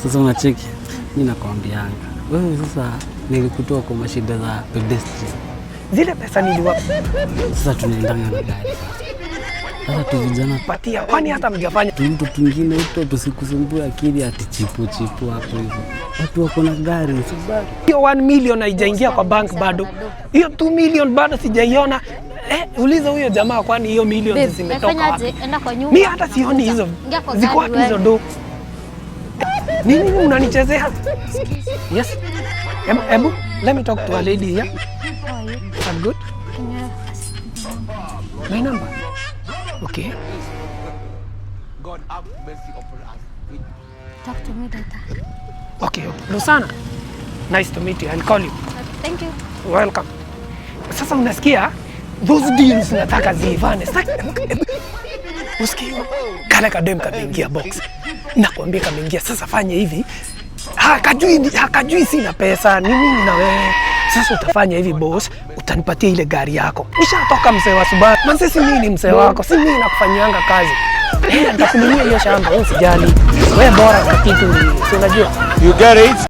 Sasa unacheki, mimi nakwambianga wewe sasa nilikutoa kwa mashida za pedestrian. Zile pesa niliwapa. Sasa tunaendanga na gari. Sasa tu vijana patia, kwani hata mjafanya mtu twingine huko tusikusumbue akili ati chipu hapo hivyo. Watu wako na gari sasa. Hiyo 1 million haijaingia kwa bank bado. Hiyo 2 million bado sijaiona. Uliza huyo jamaa kwani hiyo million zimetoka wapi? Mimi hata sioni hizo. Ziko wapi hizo do? Nini unanichezea? Yes. Ebu, let me talk to a lady here. How are you? I'm good. Can you ask My number. Okay. God have mercy upon us. talk to me later? Okay. Lusana. Nice to meet you. I'll call you. Thank you. Welcome. Sasa unasikia? Those deals nataka ziivane. Usikie kale kadem kameingia box. Nakwambia kameingia. Sasa fanye hivi. Hakajui sina pesa. Ni mimi na wewe. Sasa utafanya hivi boss, utanipatia ile gari yako. Nishatoka mzee wa Subaru. Manze si mimi ni mzee wako. Si mimi nakufanyianga kazi. Nitakununulia hiyo shamba, usijali. Wewe bora kwa kitu, si unajua. You get it?